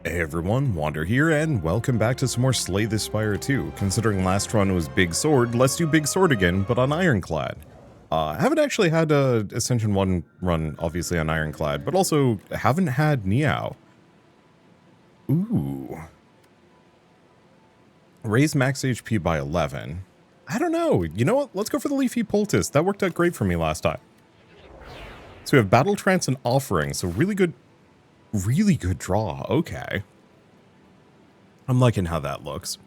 Hey everyone, Wander here, and welcome back to some more Slay the Spire 2. Considering last run was Big Sword, let's do Big Sword again, but on Ironclad. I haven't actually had a Ascension 1 run, obviously, on Ironclad, but also haven't had Niao. Ooh. Raise max HP by 11. I don't know. You know what? Let's go for the Leafy Poultice. That worked out great for me last time. So we have Battle Trance and Offering, so really good draw. Okay. I'm liking how that looks.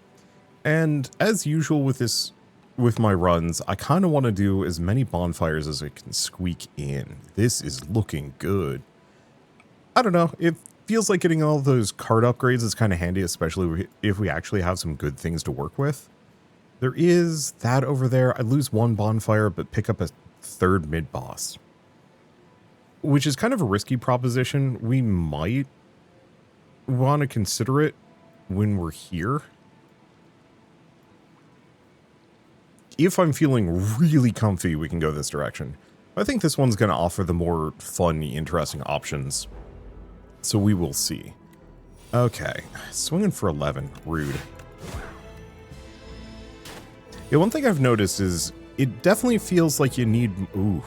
And as usual with my runs, I kind of want to do as many bonfires as I can squeak in. This is looking good. I don't know. It feels like getting all those card upgrades is kind of handy, especially if we actually have some good things to work with. There is that over there. I lose one bonfire, but pick up a third mid-boss, which is kind of a risky proposition. We might want to consider it when we're here. If I'm feeling really comfy, we can go this direction. I think this one's going to offer the more fun, interesting options. So we will see. Okay, swinging for 11. Rude. Yeah, one thing I've noticed is it definitely feels like you need... Ooh.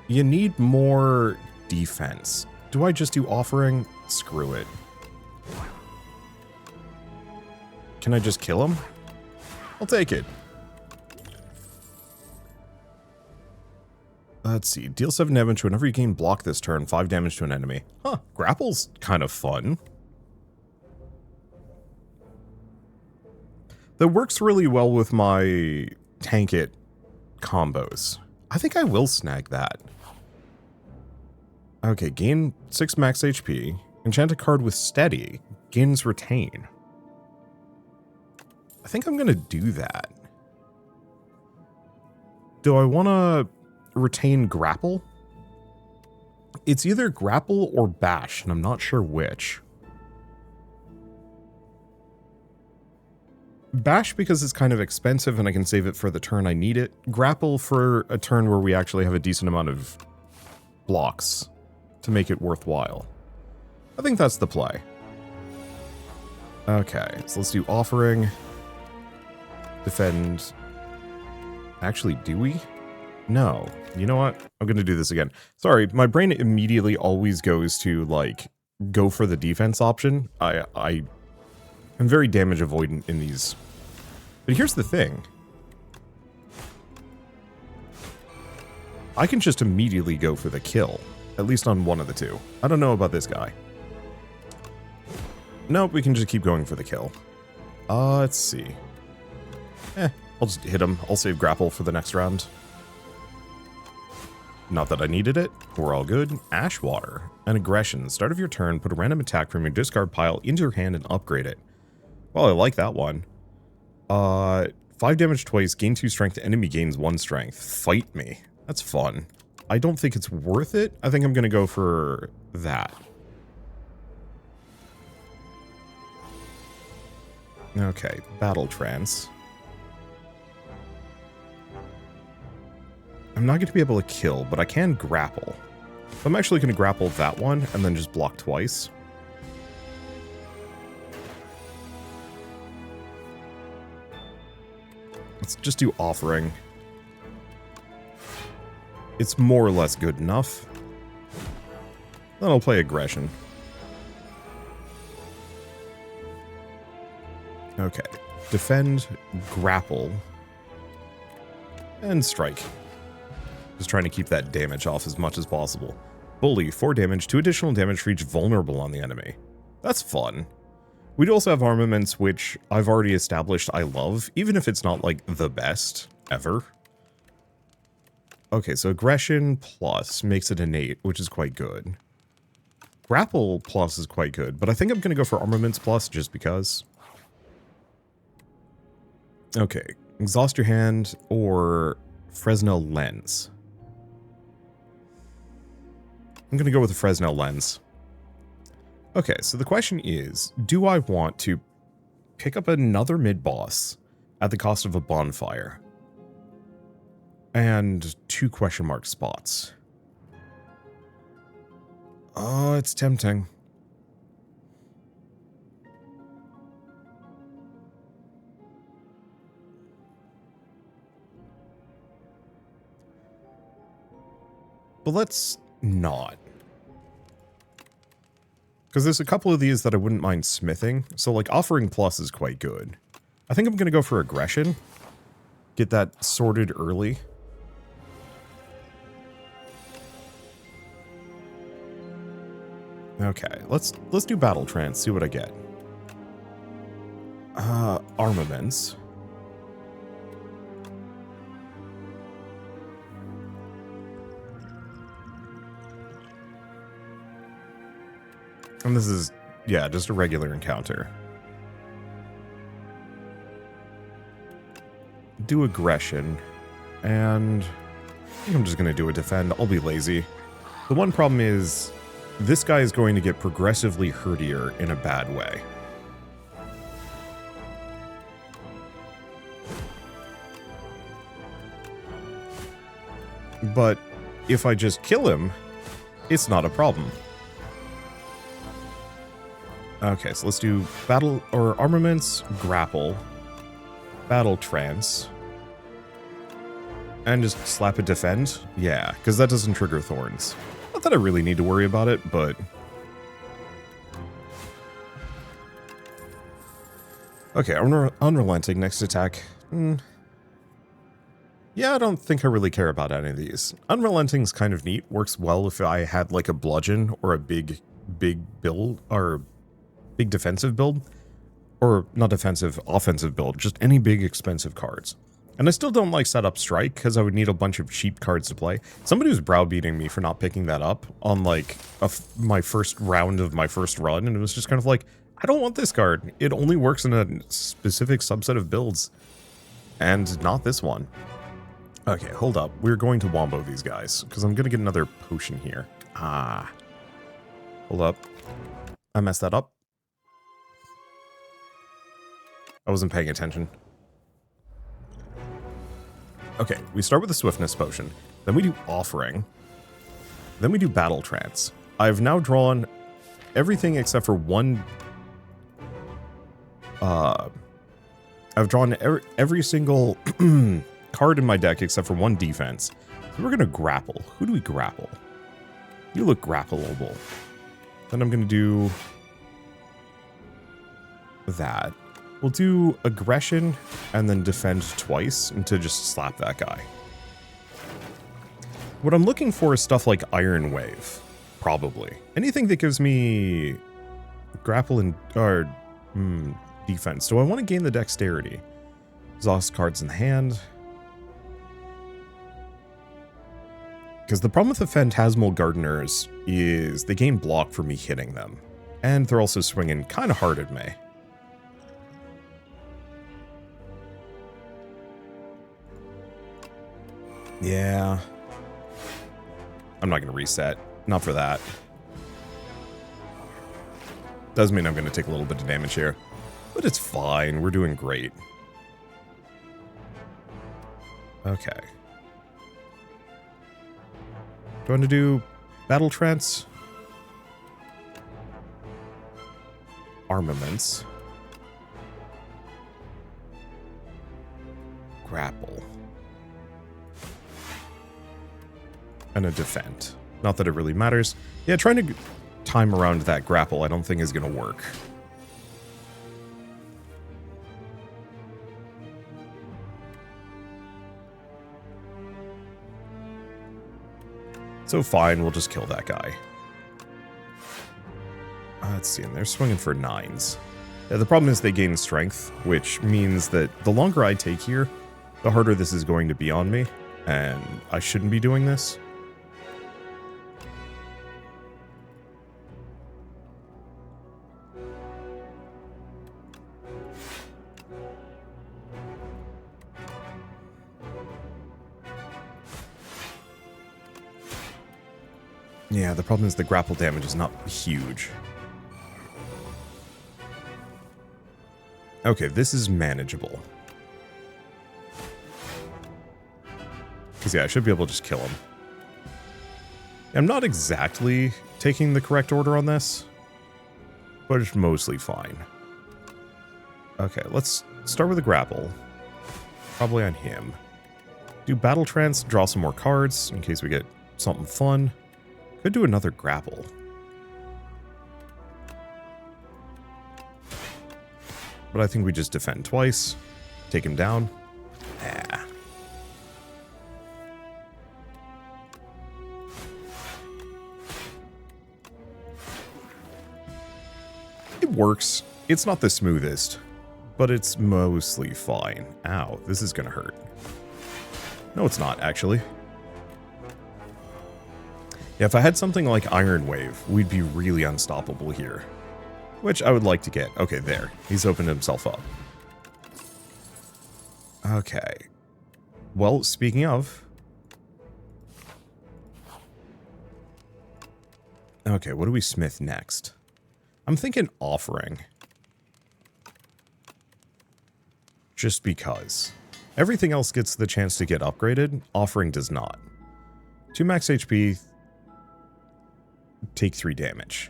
You need more defense. Do I just do offering? Screw it. Can I just kill him? I'll take it. Let's see. Deal 7 damage whenever you gain block this turn. 5 damage to an enemy. Huh. Grapple's kind of fun. That works really well with my tank it combos. I think I will snag that. Okay, gain 6 max HP. Enchant a card with Steady. Gains Retain. I think I'm going to do that. Do I want to retain Grapple? It's either Grapple or Bash, and I'm not sure which. Bash because it's kind of expensive and I can save it for the turn I need it. Grapple for a turn where we actually have a decent amount of blocks to make it worthwhile. I think that's the play. Okay, so let's do Offering. Defend. Actually, do we? No. You know what? I'm going to do this again. Sorry, my brain immediately always goes to, like, go for the defense option. I'm very damage avoidant in these. But here's the thing. I can just immediately go for the kill. At least on one of the two. I don't know about this guy. Nope, we can just keep going for the kill. Let's see. I'll just hit him. I'll save grapple for the next round. Not that I needed it. We're all good. Ashwater. An aggression. Start of your turn, put a random attack from your discard pile into your hand and upgrade it. Well, I like that one. 5 damage twice, gain 2 strength, enemy gains 1 strength. Fight me. That's fun. I don't think it's worth it. I think I'm going to go for that. Okay, Battle Trance. I'm not going to be able to kill, but I can grapple. So I'm actually going to grapple that one and then just block twice. Let's just do Offering. It's more or less good enough. Then I'll play Aggression. Okay. Defend, Grapple, and Strike. Just trying to keep that damage off as much as possible. Bully, 4 damage, 2 additional damage for each vulnerable on the enemy. That's fun. We do also have Armaments, which I've already established I love, even if it's not, like, the best ever. Okay, so Aggression plus makes it innate, which is quite good. Grapple plus is quite good, but I think I'm going to go for Armaments plus just because. Okay, exhaust your hand or Fresnel Lens. I'm going to go with the Fresnel Lens. Okay, so the question is, do I want to pick up another mid-boss at the cost of a bonfire? And 2 question mark spots. Oh, it's tempting. But let's not. Because there's a couple of these that I wouldn't mind smithing. So, like, offering plus is quite good. I think I'm going to go for aggression. Get that sorted early. Okay, let's do battle trance, see what I get. Armaments. And this is, yeah, just a regular encounter. Do aggression. And I think I'm just going to do a defend. I'll be lazy. The one problem is this guy is going to get progressively hurtier in a bad way. But if I just kill him, it's not a problem. Okay, so let's do battle or armaments, grapple, battle trance, and just slap a defend. Yeah, because that doesn't trigger thorns. Not that I really need to worry about it, but okay, unrelenting next attack. Yeah, I don't think I really care about any of these. Unrelenting's kind of neat. Works well if I had like a bludgeon or a big build or big defensive build, or not defensive, offensive build, just any big expensive cards. And I still don't like setup strike because I would need a bunch of cheap cards to play. Somebody was browbeating me for not picking that up on like my first round of my first run, and it was just kind of like, I don't want this card. It only works in a specific subset of builds, and not this one. Okay, hold up. We're going to wombo these guys because I'm going to get another potion here. Hold up. I messed that up. I wasn't paying attention. Okay, we start with the Swiftness Potion. Then we do Offering. Then we do Battle Trance. I've now drawn everything except for one... I've drawn every single card in my deck except for one defense. So we're going to grapple. Who do we grapple? You look grappleable. Then I'm going to do... that. We'll do aggression and then defend twice to just slap that guy. What I'm looking for is stuff like Iron Wave, probably. Anything that gives me grapple and or defense. Do I want to gain the dexterity? Exhaust cards in the hand. Because the problem with the Phantasmal Gardeners is they gain block for me hitting them. And they're also swinging kind of hard at me. Yeah. I'm not going to reset. Not for that. Does mean I'm going to take a little bit of damage here. But it's fine. We're doing great. Okay. Do I want to do Battle Trance? Armaments. Grapple. And a defend. Not that it really matters. Yeah, trying to time around that grapple I don't think is going to work. So fine, we'll just kill that guy. Let's see, and they're swinging for 9s. Yeah, the problem is they gain strength, which means that the longer I take here, the harder this is going to be on me, and I shouldn't be doing this. Yeah, the problem is the grapple damage is not huge. Okay, this is manageable. Because, yeah, I should be able to just kill him. I'm not exactly taking the correct order on this, but it's mostly fine. Okay, let's start with a grapple. Probably on him. Do battle trance, draw some more cards in case we get something fun. Could do another grapple. But I think we just defend twice. Take him down. Ah. It works. It's not the smoothest, but it's mostly fine. Ow, this is gonna hurt. No, it's not, actually. Yeah, if I had something like Iron Wave, we'd be really unstoppable here. Which I would like to get. Okay, there. He's opened himself up. Okay. Well, speaking of... Okay, what do we smith next? I'm thinking offering. Just because. Everything else gets the chance to get upgraded. Offering does not. 2 max HP. Take 3 damage.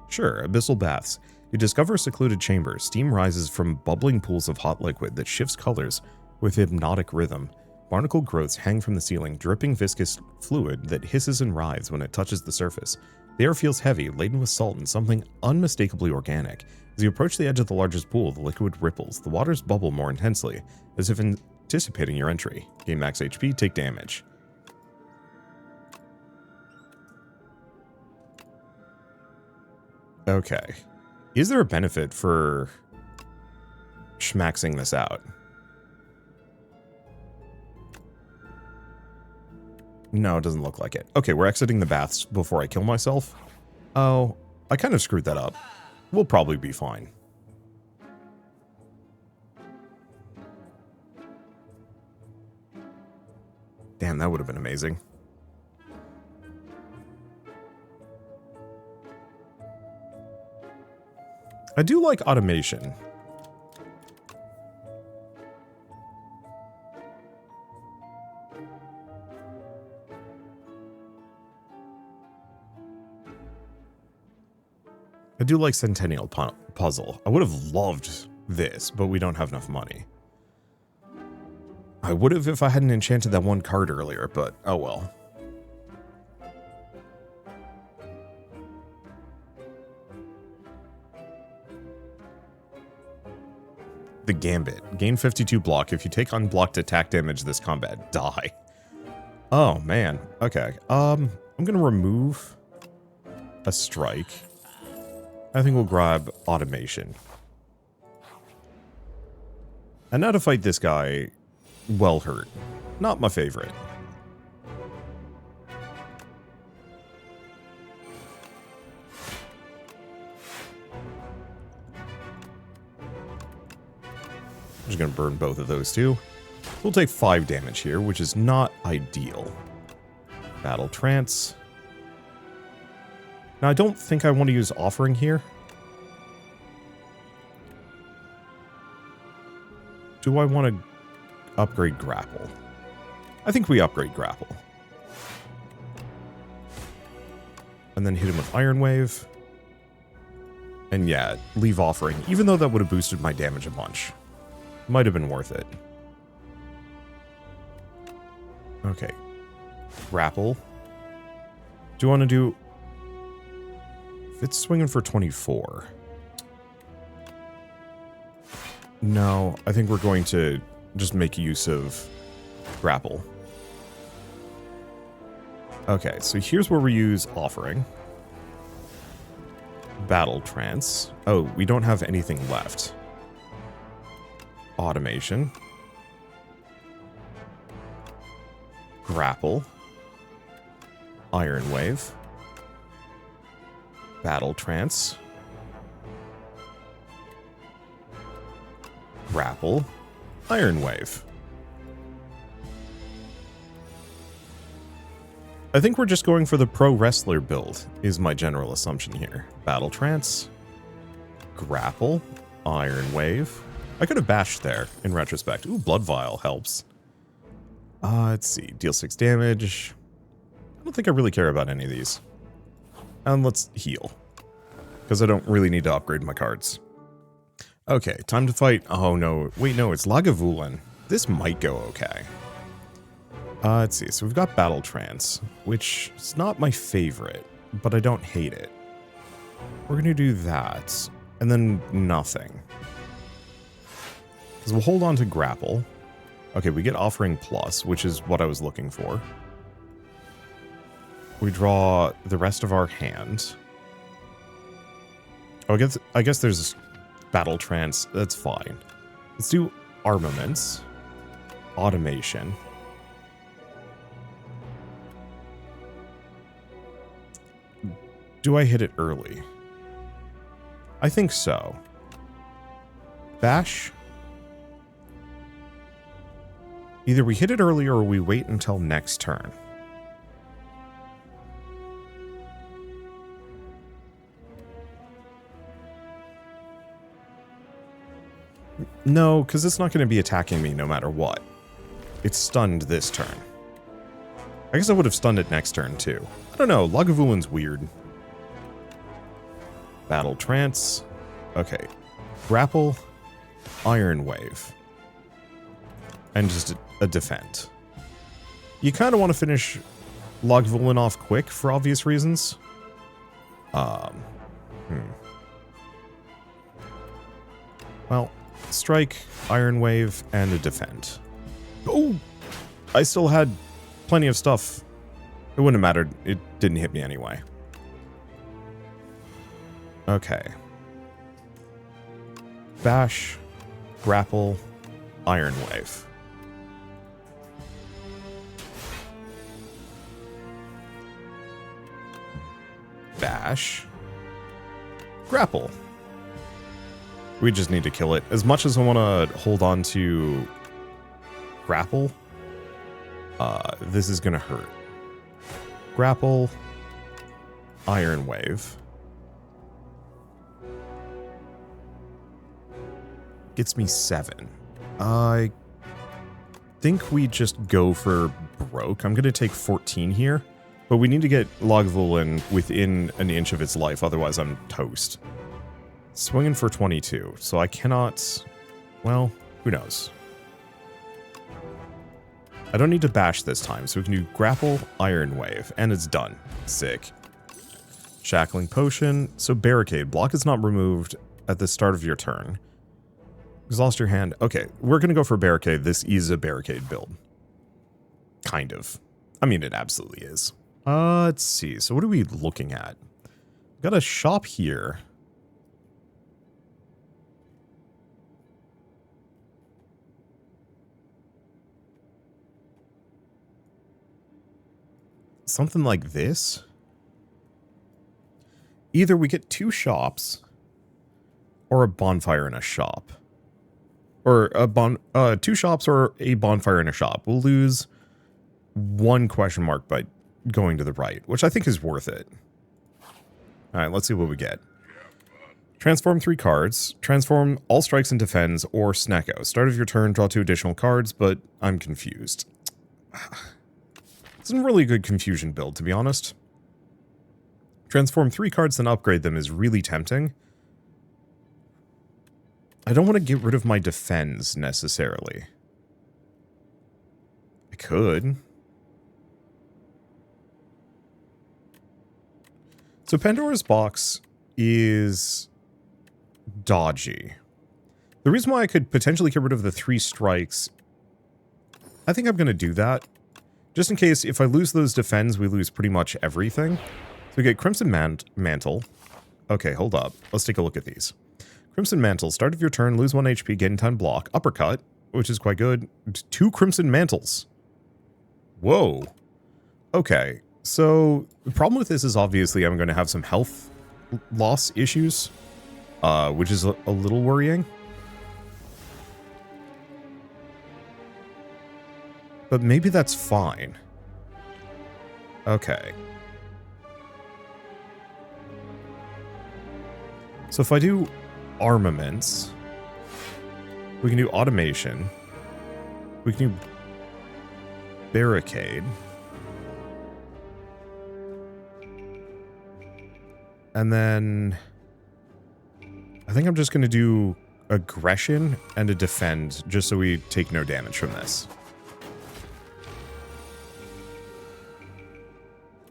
Sure, Abyssal Baths. You discover a secluded chamber. Steam rises from bubbling pools of hot liquid that shifts colors with hypnotic rhythm. Barnacle growths hang from the ceiling, dripping viscous fluid that hisses and writhes when it touches the surface. The air feels heavy, laden with salt and something unmistakably organic. As you approach the edge of the largest pool, the liquid ripples. The waters bubble more intensely, as if anticipating your entry. Gain max HP, take damage. Okay. Is there a benefit for schmaxing this out? No, it doesn't look like it. Okay, we're exiting the baths before I kill myself. Oh, I kind of screwed that up. We'll probably be fine. Damn, that would have been amazing. I do like automation. I do like Centennial Puzzle. I would have loved this, but we don't have enough money. I would have if I hadn't enchanted that one card earlier, but oh well. The Gambit. Gain 52 block. If you take unblocked attack damage this combat, die. Oh, man. Okay. I'm gonna remove a strike. I think we'll grab automation. And now to fight this guy, well hurt. Not my favorite. I'm just gonna burn both of those too. We'll take 5 damage here, which is not ideal. Battle Trance. Now, I don't think I want to use Offering here. Do I want to upgrade Grapple? I think we upgrade Grapple. And then hit him with Iron Wave. And yeah, leave Offering, even though that would have boosted my damage a bunch. Might have been worth it. Okay. Grapple. Do you want to do... It's swinging for 24. No, I think we're going to just make use of Grapple. Okay, so here's where we use Offering. Battle Trance. Oh, we don't have anything left. Automation. Grapple. Iron Wave. Battle Trance. Grapple. Iron Wave. I think we're just going for the pro wrestler build, is my general assumption here. Battle Trance. Grapple. Iron Wave. I could have bashed there, in retrospect. Ooh, Blood Vial helps. Let's see. Deal 6 damage. I don't think I really care about any of these. And let's heal. Because I don't really need to upgrade my cards. Okay, time to fight. Oh no, wait, no, it's Lagavulin. This might go okay. Let's see, so we've got Battle Trance, which is not my favorite, but I don't hate it. We're gonna do that, and then nothing. Because we'll hold on to Grapple. Okay, we get Offering Plus, which is what I was looking for. We draw the rest of our hand. Oh, I guess there's Battle Trance. That's fine. Let's do Armaments. Automation. Do I hit it early? I think so. Bash. Either we hit it early or we wait until next turn. No, because it's not going to be attacking me no matter what. It's stunned this turn. I guess I would have stunned it next turn too. I don't know, Lagavulin's weird. Battle Trance. Okay. Grapple. Iron Wave. And just a defend. You kind of want to finish Lagavulin off quick for obvious reasons. Well, strike, Iron Wave, and a defend. Oh! I still had plenty of stuff. It wouldn't have mattered. It didn't hit me anyway. Okay. Bash, Grapple, Iron Wave. Bash, Grapple. We just need to kill it. As much as I want to hold on to Grapple, this is going to hurt. Grapple, Iron Wave. Gets me 7. I think we just go for broke. I'm going to take 14 here, but we need to get Lagavulin within an inch of its life, otherwise I'm toast. Swinging for 22, so I cannot... Well, who knows? I don't need to bash this time, so we can do Grapple, Iron Wave, and it's done. Sick. Shackling Potion. So Barricade. Block is not removed at the start of your turn. Exhaust your hand. Okay, we're going to go for Barricade. This is a Barricade build. Kind of. I mean, it absolutely is. Let's see. So what are we looking at? Got a shop here. Something like this. Either we get 2 shops or a bonfire in a shop. Or a 2 shops or a bonfire in a shop. We'll lose 1 question mark by going to the right, which I think is worth it. Alright, let's see what we get. Transform 3 cards. Transform all strikes and defends or Snecko. Start of your turn, draw 2 additional cards, but I'm confused. It's a really good confusion build, to be honest. Transform 3 cards and upgrade them is really tempting. I don't want to get rid of my defense, necessarily. I could. So Pandora's Box is dodgy. The reason why I could potentially get rid of the 3 strikes, I think I'm going to do that. Just in case, if I lose those defends, we lose pretty much everything. So we get Crimson Mantle. Okay, hold up. Let's take a look at these. Crimson Mantle. Start of your turn, lose 1 HP, gain 10 block. Uppercut, which is quite good. 2 Crimson Mantles. Whoa. Okay, so the problem with this is obviously I'm going to have some health loss issues, which is a little worrying. But maybe that's fine. Okay. So if I do armaments, we can do automation. We can do barricade. And then I think I'm just going to do aggression and a defend just so we take no damage from this.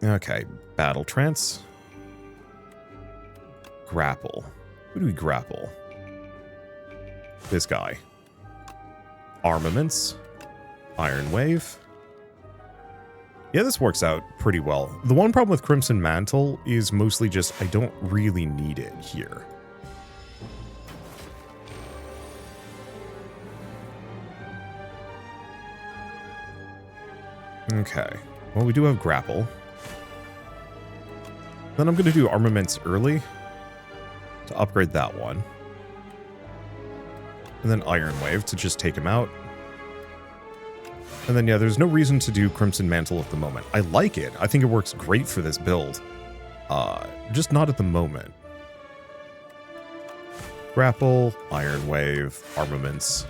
Okay, battle trance. Grapple. Who do we grapple? This guy. Armaments. Iron Wave. Yeah, this works out pretty well. The one problem with Crimson Mantle is mostly just I don't really need it here. Okay. Well, we do have grapple. Then I'm going to do armaments early to upgrade that one. And then Iron Wave to just take him out. And then, yeah, there's no reason to do Crimson Mantle at the moment. I like it. I think it works great for this build. Just not at the moment. Grapple, Iron Wave, armaments.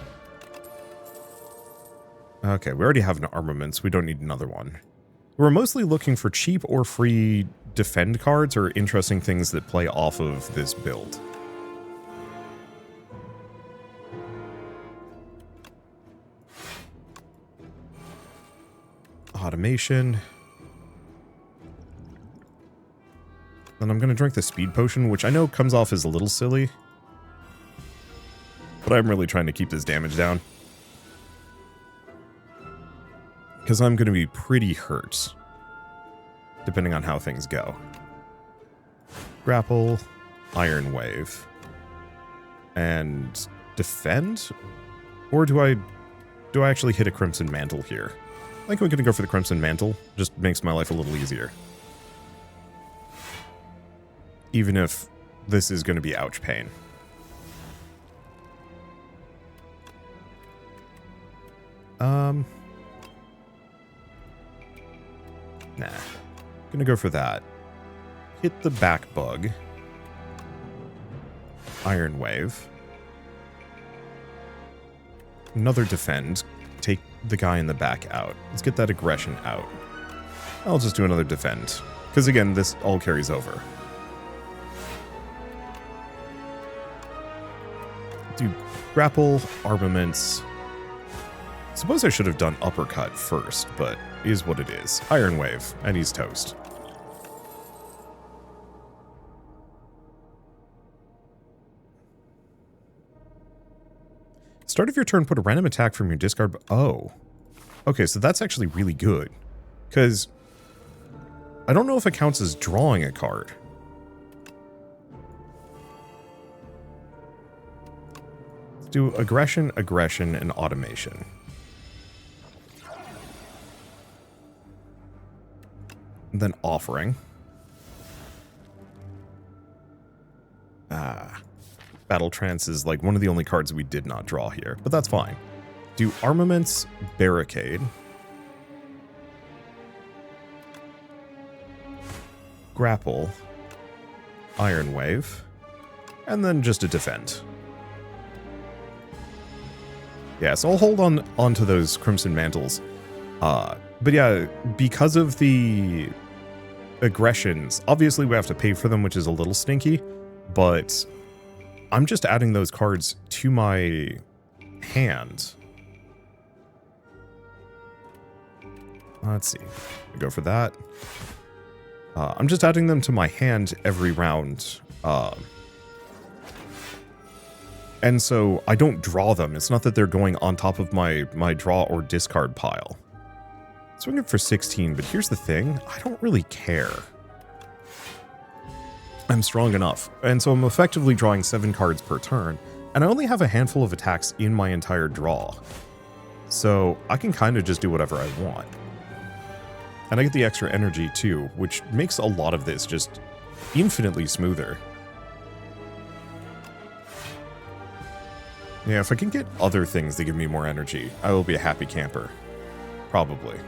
Okay, we already have an armaments. We don't need another one. We're mostly looking for cheap or free defend cards or interesting things that play off of this build. Automation. Then I'm going to drink the speed potion, which I know comes off as a little silly. But I'm really trying to keep this damage down. Because I'm going to be pretty hurt. Depending on how things go. Grapple. Iron Wave. And defend? Or do I actually hit a Crimson Mantle here? I think we're going to go for the Crimson Mantle. Just makes my life a little easier. Even if this is going to be ouch pain. Nah. Gonna go for that. Hit the back bug. Iron Wave. Another defend. Take the guy in the back out. Let's get that aggression out. I'll just do another defend. Because again, this all carries over. Do grapple, armaments. Suppose I should have done uppercut first, but is what it is. Iron Wave, and he's toast. Start of your turn, put a random attack from your discard. Oh. Okay, so that's actually really good. Because I don't know if it counts as drawing a card. Let's do aggression, aggression, and automation. And then offering. Battle Trance is like one of the only cards we did not draw here, but that's fine. Do armaments, barricade. Grapple. Iron Wave. And then just a defend. Yeah, so I'll hold on to those Crimson Mantles. But yeah, because of the aggressions, obviously we have to pay for them, which is a little stinky, but I'm just adding those cards to my hand. Let's see. We go for that. I'm just adding them to my hand every round. And so I don't draw them. It's not that they're going on top of my draw or discard pile. Swinging for 16, but here's the thing. I don't really care. I'm strong enough. And so I'm effectively drawing 7 cards per turn. And I only have a handful of attacks in my entire draw. So I can kind of just do whatever I want. And I get the extra energy too, which makes a lot of this just infinitely smoother. Yeah, if I can get other things that give me more energy, I will be a happy camper. Probably.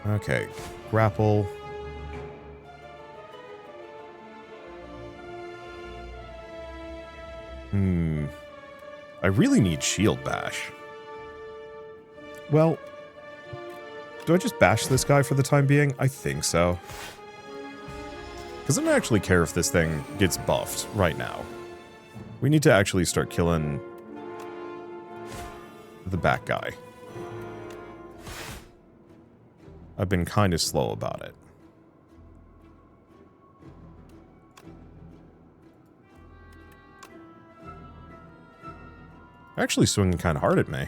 Okay, grapple. I really need shield bash. Well, do I just bash this guy for the time being? I think so. Because I don't actually care if this thing gets buffed right now. We need to actually start killing the back guy. I've been kind of slow about it. Actually swinging kind of hard at me.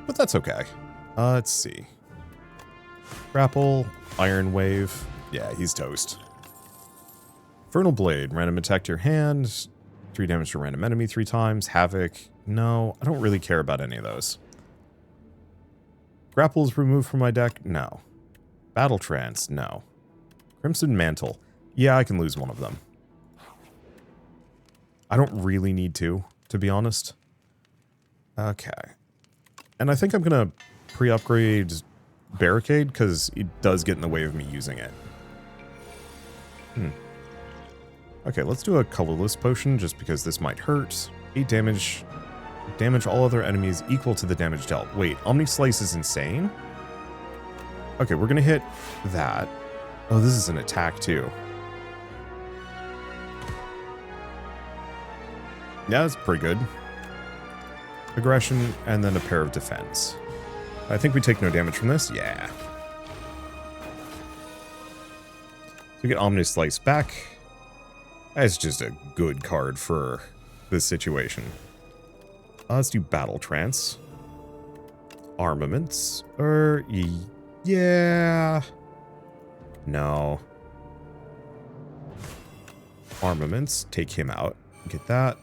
But that's okay. Let's see. Grapple, Iron Wave. Yeah, he's toast. Infernal Blade, random attack to your hand. 3 damage to random enemy 3 times. Havoc. No, I don't really care about any of those. Grapple is removed from my deck. No. Battle Trance. No. Crimson Mantle. Yeah, I can lose one of them. I don't really need to be honest. Okay. And I think I'm going to pre-upgrade Barricade because it does get in the way of me using it. Okay, let's do a colorless potion just because this might hurt. 8 damage. Damage all other enemies equal to the damage dealt. Wait, Omni Slice is insane? Okay, we're going to hit that. Oh, this is an attack too. Yeah, that's pretty good. Aggression, and then a pair of defense. I think we take no damage from this. Yeah. So we get Omni Slice back. That's just a good card for this situation. Let's do Battle Trance. Armaments. Yeah. No. Armaments. Take him out. Get that.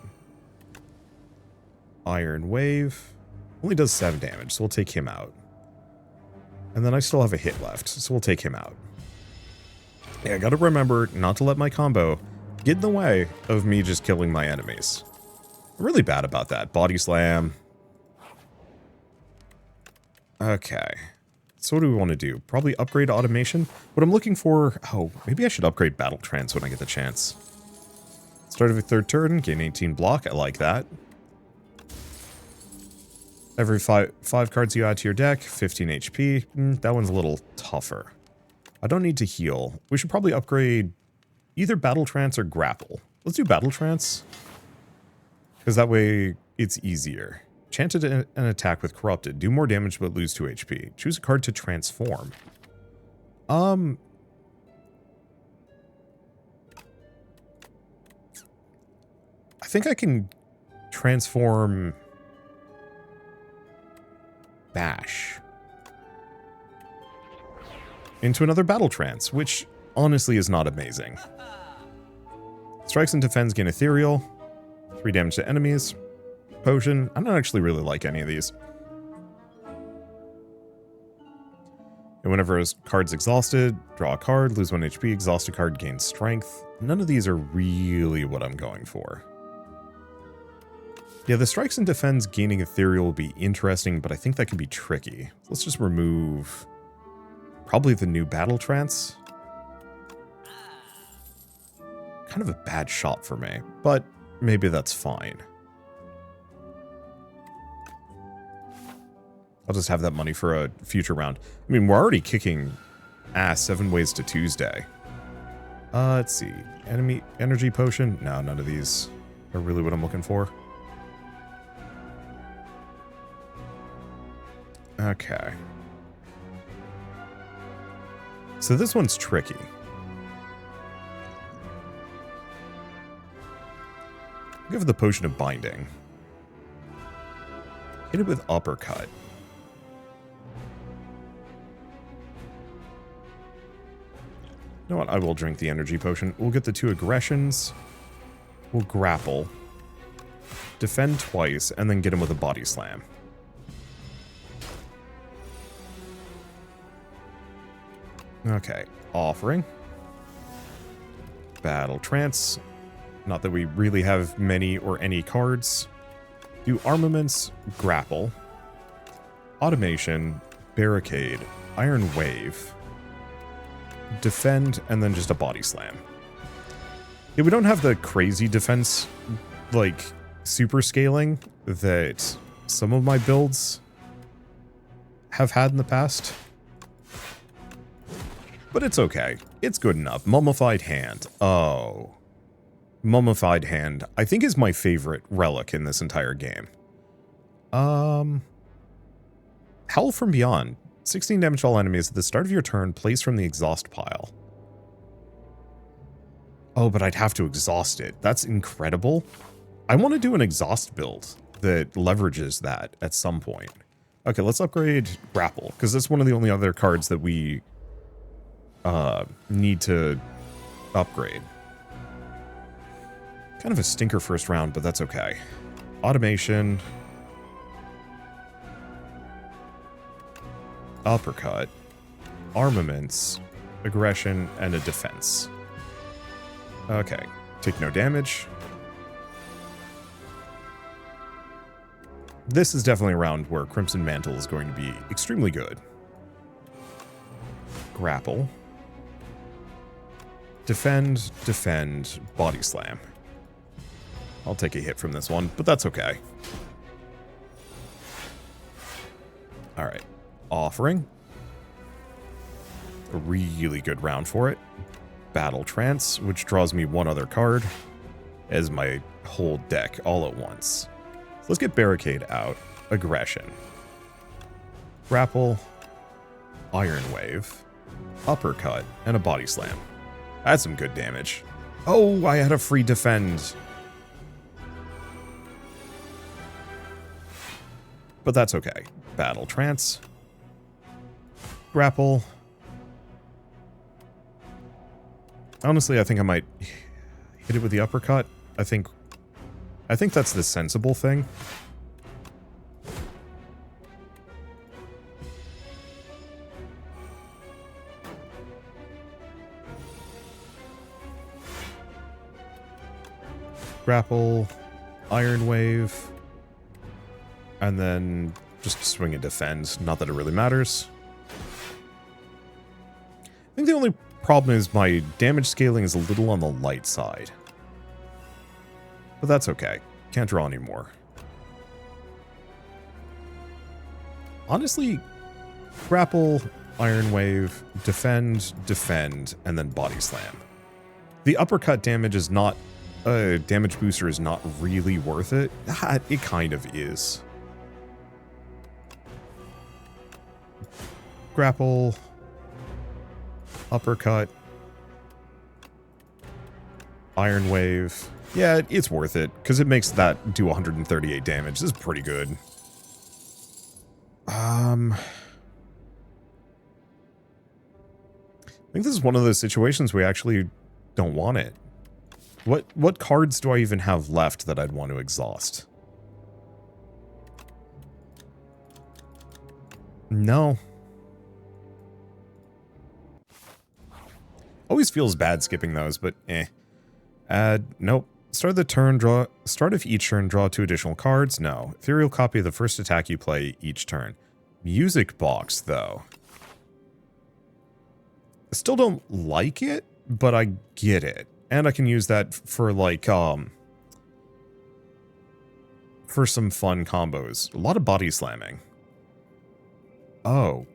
Iron Wave. Only does 7 damage, so we'll take him out. And then I still have a hit left, so we'll take him out. Yeah, I gotta remember not to let my combo get in the way of me just killing my enemies. I'm really bad about that. Body Slam. Okay. So what do we want to do? Probably upgrade Automation. What I'm looking for... Oh, maybe I should upgrade Battle Trance when I get the chance. Start of a 3rd turn, gain 18 block. I like that. Every 5 cards you add to your deck, 15 HP. That one's a little tougher. I don't need to heal. We should probably upgrade either Battle Trance or Grapple. Let's do Battle Trance. Because that way it's easier. Chanted an attack with Corrupted. Do more damage but lose 2 HP. Choose a card to transform. I think I can transform Bash into another Battle Trance, which honestly is not amazing. Strikes and defends gain Ethereal. 3 damage to enemies. Potion. I don't actually really like any of these. And whenever a card's exhausted, draw a card, lose 1 HP, exhaust a card, gain strength. None of these are really what I'm going for. Yeah, the strikes and defends gaining Ethereal will be interesting, but I think that can be tricky. Let's just remove probably the new Battle Trance. Kind of a bad shot for me, but maybe that's fine. I'll just have that money for a future round. I mean, we're already kicking ass 7 ways to Tuesday. Let's see. Enemy energy potion? No, none of these are really what I'm looking for. Okay. So this one's tricky. Give it the potion of binding. Hit it with uppercut. You know what? I will drink the energy potion. We'll get the 2 aggressions. We'll grapple. Defend twice, and then get him with a body slam. Okay. Offering. Battle Trance. Not that we really have many or any cards. Do armaments, grapple. Automation, barricade, iron wave. Defend, and then just a body slam. Yeah, we don't have the crazy defense, like, super scaling that some of my builds have had in the past. But it's okay. It's good enough. Mummified Hand. Oh. Mummified Hand, I think, is my favorite relic in this entire game. Hell from Beyond. 16 damage to all enemies at the start of your turn, placed from the exhaust pile. Oh, but I'd have to exhaust it. That's incredible. I want to do an exhaust build that leverages that at some point. Okay, let's upgrade Grapple, because that's one of the only other cards that we need to upgrade. Kind of a stinker first round, but that's okay. Automation. Uppercut. Armaments. Aggression, and a defense. Okay. Take no damage. This is definitely a round where Crimson Mantle is going to be extremely good. Grapple. Defend, defend, body slam. I'll take a hit from this one, but that's okay. Alright. Offering. A really good round for it. Battle Trance, which draws me one other card as my whole deck all at once. So let's get Barricade out. Aggression. Grapple. Iron Wave. Uppercut. And a Body Slam. That's some good damage. Oh, I had a free defend. But that's okay. Battle Trance. Grapple. Honestly, I think I might hit it with the uppercut. I think that's the sensible thing. Grapple, Iron Wave, and then just swing and defend. Not that it really matters. I think the only problem is my damage scaling is a little on the light side. But that's okay. Can't draw anymore. Honestly, grapple, Iron Wave, defend, defend, and then body slam. The uppercut damage is not... damage booster is not really worth it. It kind of is. Grapple, uppercut, Iron Wave. Yeah, it's worth it, because it makes that do 138 damage. This is pretty good. I think this is one of those situations where we actually don't want it. What cards do I even have left that I'd want to exhaust? No. Always feels bad skipping those, but eh. Nope. Start of each turn, draw 2 additional cards. No. Ethereal copy of the first attack you play each turn. Music box, though. I still don't like it, but I get it. And I can use that for, like, for some fun combos. A lot of body slamming. Oh.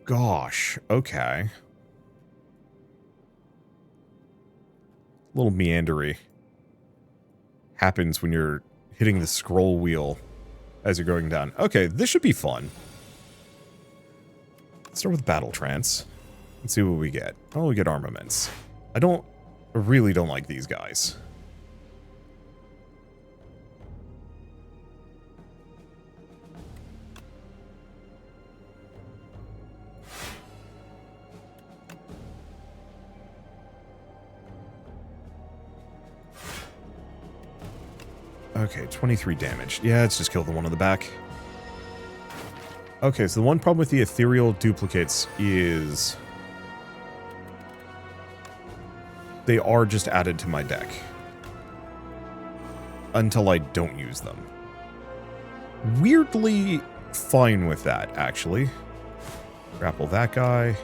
Gosh. Okay. A little meandery. Happens when you're hitting the scroll wheel as you're going down. Okay, this should be fun. Let's start with Battle Trance. Let's see what we get. Oh, we get armaments. I really don't like these guys. Okay, 23 damage. Yeah, let's just kill the one on the back. Okay, so the one problem with the ethereal duplicates is they are just added to my deck until I don't use them. Weirdly fine with that, actually. Grapple that guy.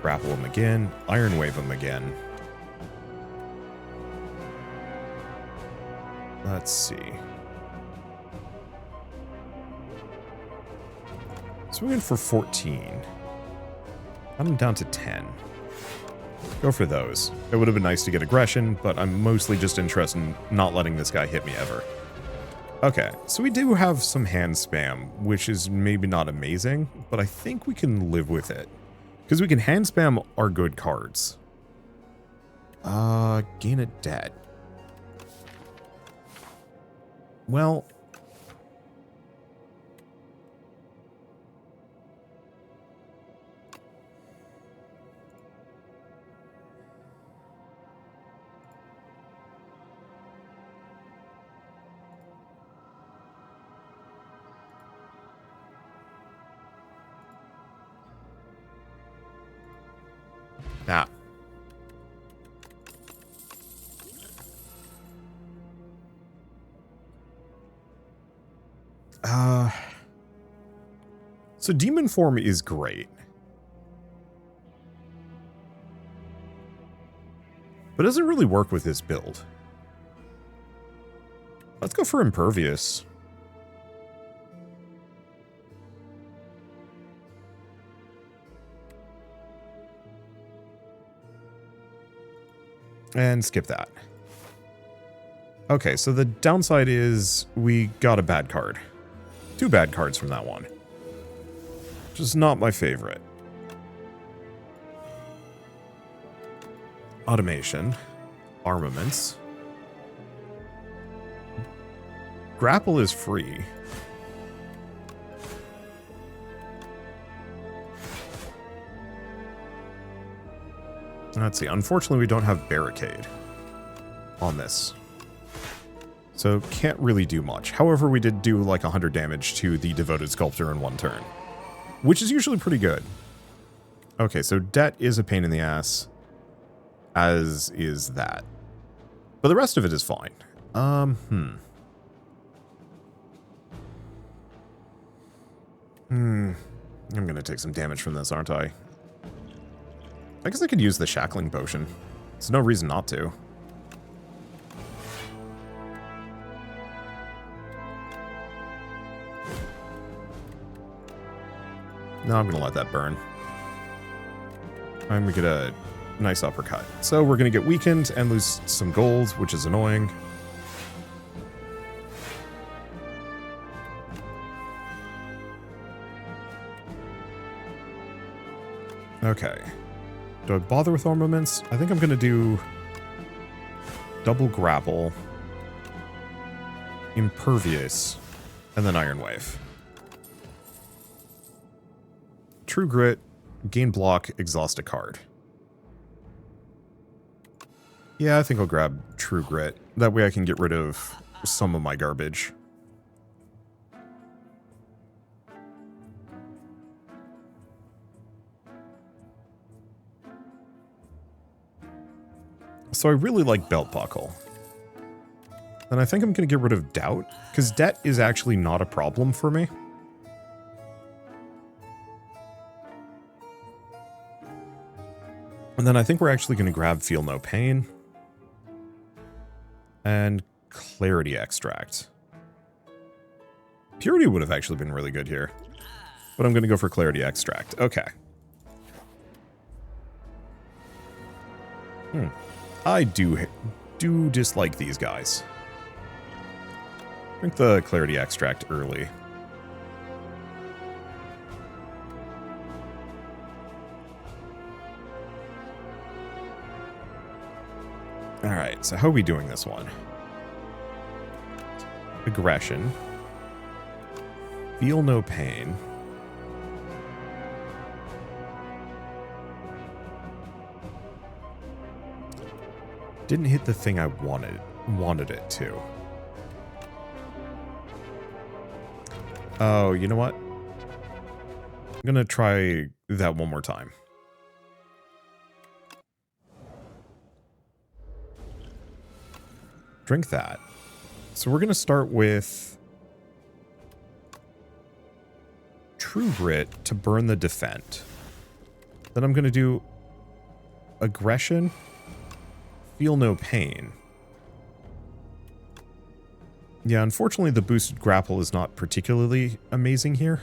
Grapple him again. Iron Wave him again. Let's see. So we went for 14. Got him down to 10. Go for those. It would have been nice to get aggression, but I'm mostly just interested in not letting this guy hit me ever. Okay, so we do have some hand spam, which is maybe not amazing, but I think we can live with it. Because we can hand spam our good cards. Gain a debt. Well... Nah. So demon form is great. But it doesn't really work with this build. Let's go for impervious. And skip that. Okay, so the downside is we got a bad card. 2 bad cards from that one. Which is not my favorite. Automation. Armaments. Grapple is free. Let's see. Unfortunately, we don't have Barricade on this. So can't really do much. However, we did do like 100 damage to the Devoted Sculptor in 1 turn. Which is usually pretty good. Okay, so debt is a pain in the ass. As is that. But the rest of it is fine. I'm gonna take some damage from this, aren't I? I guess I could use the Shackling Potion. There's no reason not to. No, I'm gonna let that burn. And we get a nice uppercut. So we're gonna get weakened and lose some gold, which is annoying. Okay. Do I bother with armaments? I think I'm gonna do double grapple, impervious, and then Iron Wave. True Grit, gain block, exhaust a card. Yeah, I think I'll grab True Grit. That way I can get rid of some of my garbage. So I really like Belt Buckle. And I think I'm going to get rid of Doubt, because debt is actually not a problem for me. And then I think we're actually going to grab Feel No Pain. And Clarity Extract. Purity would have actually been really good here. But I'm going to go for Clarity Extract. Okay. I do dislike these guys. Drink the Clarity Extract early. Alright, so how are we doing this one? Aggression. Feel No Pain. Didn't hit the thing I wanted it to. Oh, you know what? I'm gonna try that one more time. Drink that. So we're gonna start with True Grit to burn the Defend. Then I'm gonna do Aggression. Feel No Pain. Yeah, unfortunately the boosted grapple is not particularly amazing here.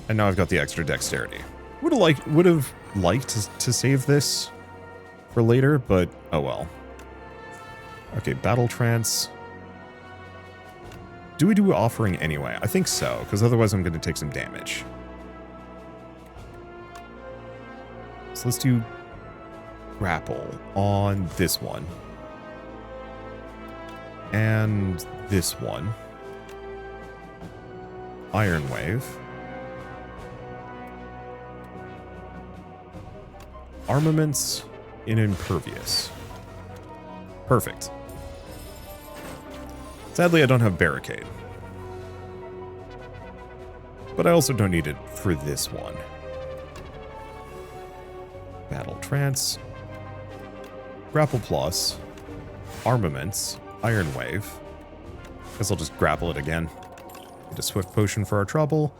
And now I've got the extra dexterity. Would have liked to save this for later, but oh well. Okay, battle trance. Do we do offering anyway? I think so, because otherwise I'm going to take some damage. So let's do grapple on this one. And this one. Iron Wave. Armaments in Impervious. Perfect. Sadly, I don't have Barricade. But I also don't need it for this one. Battle Trance. Grapple Plus. Armaments. Iron Wave. Guess I'll just grapple it again. Get a Swift Potion for our trouble.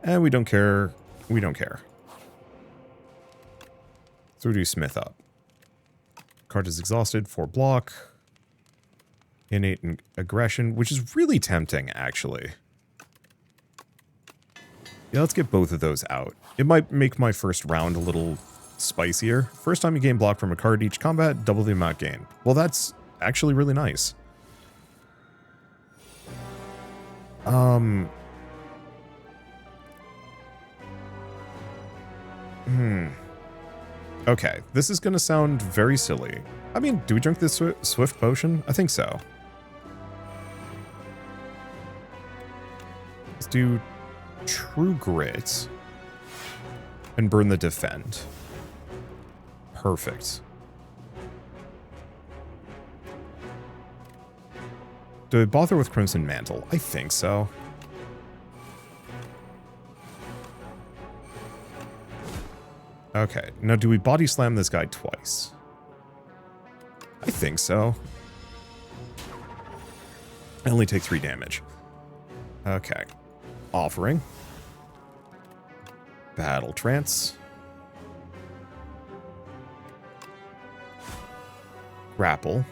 And we don't care. We don't care. So we do Smith Up. Card is exhausted for block. Innate aggression, which is really tempting, actually. Yeah, let's get both of those out. It might make my first round a little spicier. First time you gain block from a card each combat, double the amount gained. Well, that's actually really nice. Okay, this is going to sound very silly. I mean, do we drink this Swift Potion? I think so. Let's do True Grit and burn the Defend. Perfect. Do I bother with Crimson Mantle? I think so. Okay, now do we body slam this guy twice? I think so. I only take 3 damage. Okay. Offering. Battle Trance. Grapple.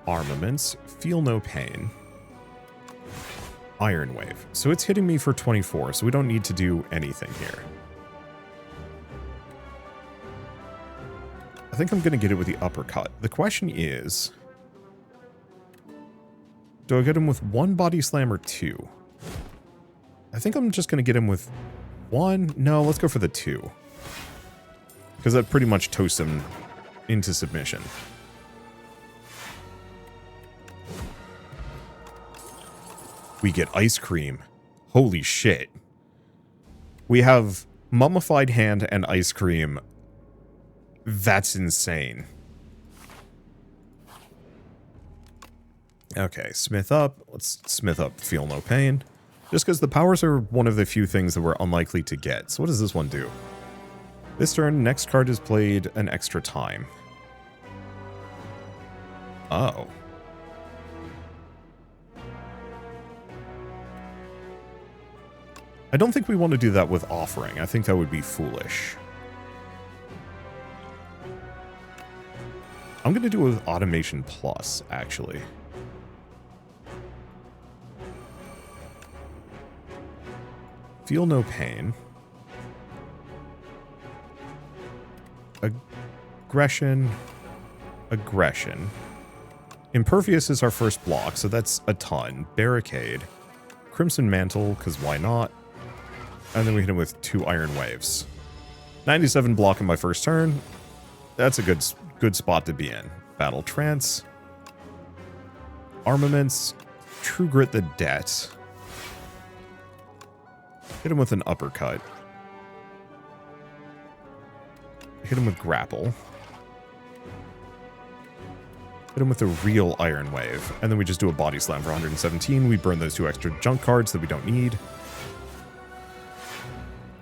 Armaments. Feel no pain. Iron Wave. So it's hitting me for 24, so we don't need to do anything here. I think I'm going to get it with the uppercut. The question is, do I get him with 1 body slam or 2? I think I'm just going to get him with 1. No, let's go for the 2. Because that pretty much toasts him into submission. We get Ice Cream. Holy shit. We have Mummified Hand and Ice Cream. That's insane. Okay, Smith Up. Let's Smith Up Feel No Pain. Just because the powers are one of the few things that we're unlikely to get. So what does this one do? This turn, next card is played an extra time. Oh. I don't think we want to do that with offering. I think that would be foolish. I'm going to do it with Automation Plus, actually. Feel no pain. Aggression. Aggression. Impervious is our first block, so that's a ton. Barricade. Crimson Mantle, because why not? And then we hit him with 2 Iron Waves. 97 block in my first turn. That's a good spot to be in. Battle Trance. Armaments. True Grit the Debt. Hit him with an uppercut. Hit him with Grapple. Hit him with a real Iron Wave. And then we just do a Body Slam for 117. We burn those 2 extra junk cards that we don't need.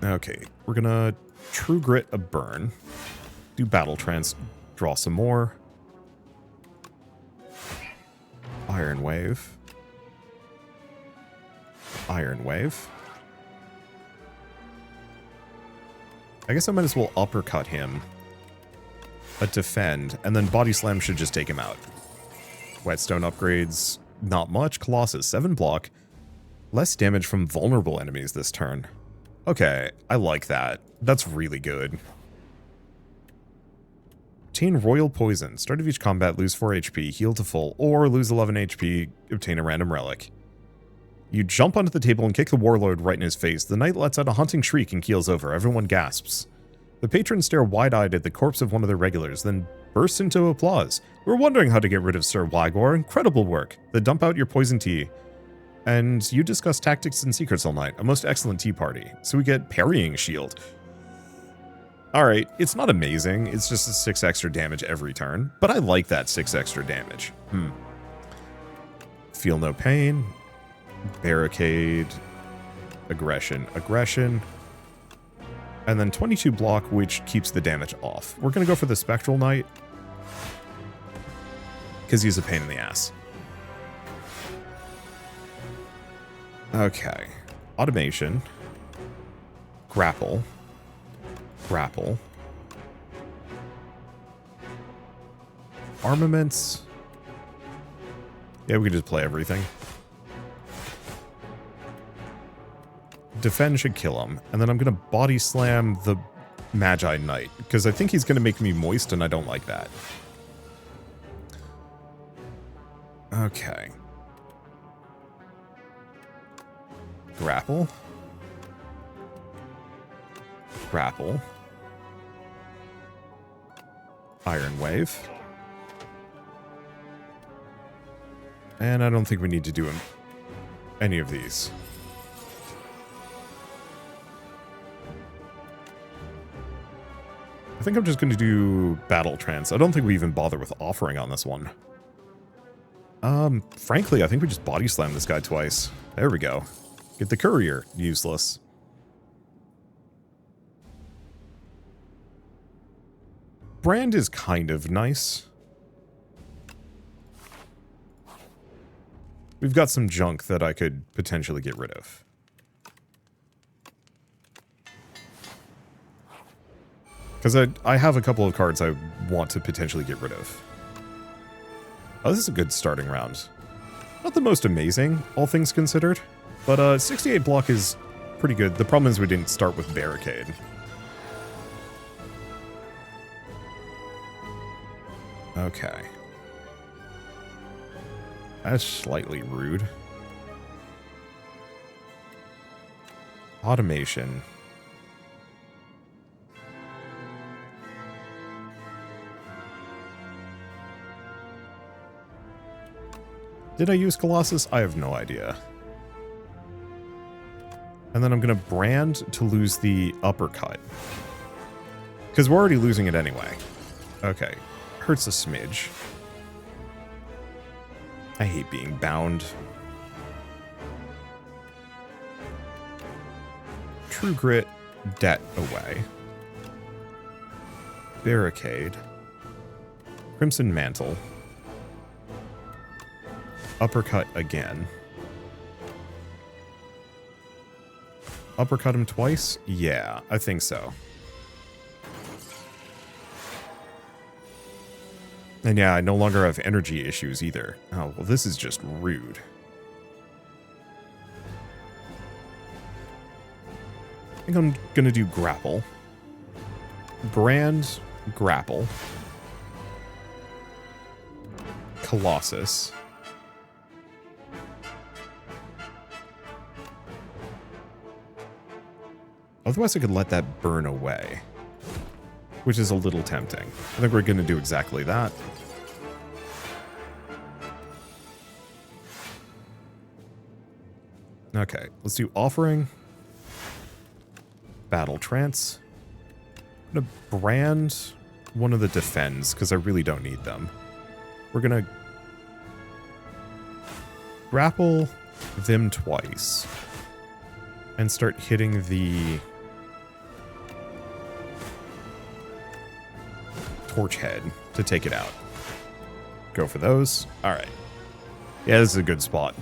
Okay, we're gonna True Grit a burn. Do Battle Trance, draw some more. Iron Wave. Iron Wave. I guess I might as well uppercut him. A defend, and then Body Slam should just take him out. Whetstone upgrades not much. Colossus, 7 block. Less damage from vulnerable enemies this turn. Okay, I like that. That's really good. Obtain Royal Poison. Start of each combat, lose 4 HP, heal to full, or lose 11 HP, obtain a random relic. You jump onto the table and kick the warlord right in his face. The knight lets out a haunting shriek and keels over. Everyone gasps. The patrons stare wide-eyed at the corpse of one of their regulars, then burst into applause. We're wondering how to get rid of Sir Wagor. Incredible work. They dump out your poison tea. And you discuss tactics and secrets all night. A most excellent tea party. So we get parrying shield. Alright, it's not amazing. It's just a 6 extra damage every turn. But I like that 6 extra damage. Feel no pain. Barricade. Aggression. Aggression. And then 22 block, which keeps the damage off. We're going to go for the Spectral Knight. Because he's a pain in the ass. Okay. Automation. Grapple. Grapple. Armaments. Yeah, we can just play everything. Defend should kill him. And then I'm going to body slam the Magi Knight. Because I think he's going to make me moist, and I don't like that. Okay. Grapple. Grapple. Iron Wave. And I don't think we need to do any of these. I think I'm just going to do Battle Trance. I don't think we even bother with offering on this one. Frankly, I think we just body slam this guy twice. There we go. Get the courier. Useless. Brand is kind of nice. We've got some junk that I could potentially get rid of. Because I have a couple of cards I want to potentially get rid of. Oh, this is a good starting round. Not the most amazing, all things considered. But 68 block is pretty good. The problem is we didn't start with Barricade. Okay. That's slightly rude. Automation. Did I use Colossus? I have no idea. And then I'm going to brand to lose the uppercut. Because we're already losing it anyway. Okay. Hurts a smidge. I hate being bound. True Grit, debt away. Barricade. Crimson Mantle. Uppercut again. Uppercut him twice? Yeah, I think so. And yeah, I no longer have energy issues either. Oh, well, this is just rude. I think I'm gonna do grapple. Brand, grapple. Colossus. Otherwise, I could let that burn away, which is a little tempting. I think we're going to do exactly that. Okay, let's do offering. Battle trance. I'm going to brand one of the defends, because I really don't need them. We're going to grapple them twice. And start hitting the torch head to take it out. Go for those. Alright. Yeah, this is a good spot.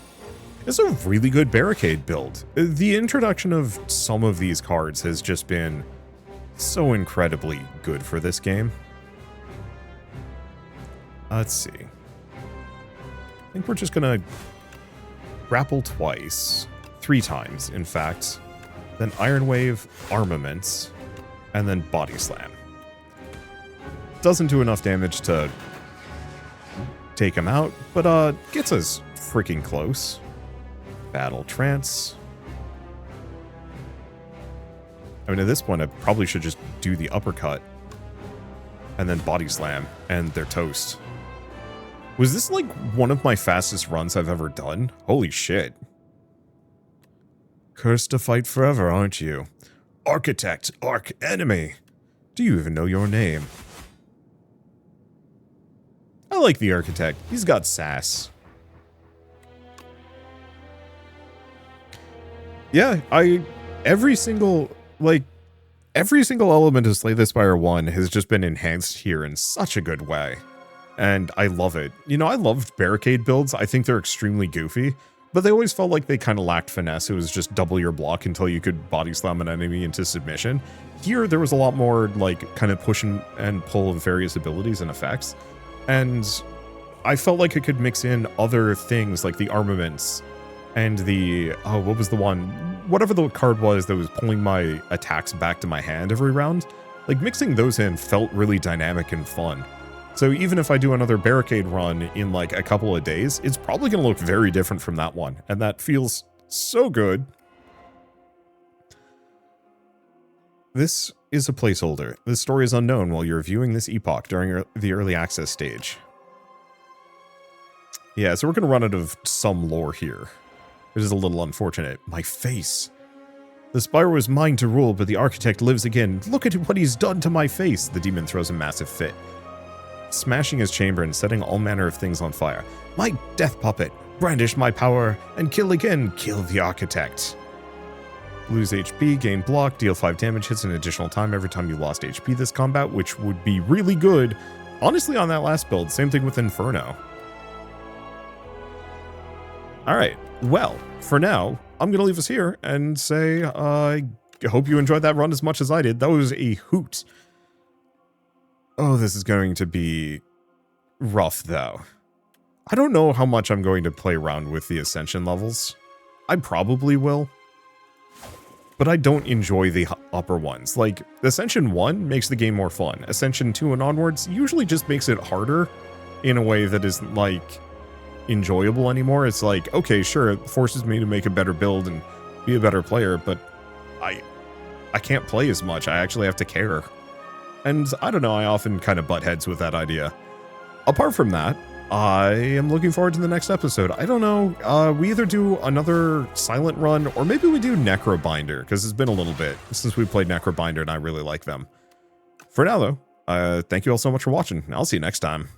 It's a really good Barricade build. The introduction of some of these cards has just been so incredibly good for this game. Let's see. think we're just gonna grapple twice. 3 times, in fact. Then Iron Wave, Armaments, and then Body Slam. Doesn't do enough damage to take him out, but gets us freaking close. Battle Trance. I mean, at this point, I probably should just do the uppercut. And then Body Slam, and they're toast. Was this, like, one of my fastest runs I've ever done? Holy shit. Cursed to fight forever, aren't you? Architect, Arch Enemy. Do you even know your name? I like the Architect. He's got sass. Yeah, every single element of Slay the Spire 1 has just been enhanced here in such a good way. And I love it. You know, I loved Barricade builds. I think they're extremely goofy, but they always felt like they kind of lacked finesse. It was just double your block until you could body slam an enemy into submission. Here, there was a lot more, like, kind of push and pull of various abilities and effects. And I felt like it could mix in other things, like the armaments and the... Oh, what was the one? Whatever the card was that was pulling my attacks back to my hand every round. Like, mixing those in felt really dynamic and fun. So even if I do another Barricade run in like a couple of days, it's probably going to look very different from that one. And that feels so good. This is a placeholder. This story is unknown while you're viewing this epoch during the early access stage. Yeah, so we're going to run out of some lore here. It is a little unfortunate. My face. The Spire was mine to rule, but the Architect lives again. Look at what he's done to my face. The demon throws a massive fit, smashing his chamber and setting all manner of things on fire. My death puppet, brandish my power, and kill again, kill the Architect. Lose HP, gain block, deal 5 damage, hits an additional time every time you lost HP this combat, which would be really good. Honestly, on that last build, same thing with Inferno. Alright, well, for now, I'm going to leave us here and say, I hope you enjoyed that run as much as I did. That was a hoot. Oh, this is going to be rough, though. I don't know how much I'm going to play around with the Ascension levels. I probably will. But I don't enjoy the upper ones. Like, Ascension 1 makes the game more fun. Ascension 2 and onwards usually just makes it harder in a way that isn't, like, enjoyable anymore. It's like, okay, sure, it forces me to make a better build and be a better player, but I can't play as much. I actually have to care. And I don't know, I often kind of butt heads with that idea. Apart from that, I am looking forward to the next episode. I don't know, we either do another Silent Run, or maybe we do Necrobinder, because it's been a little bit since we played Necrobinder, and I really like them. For now, though, thank you all so much for watching, and I'll see you next time.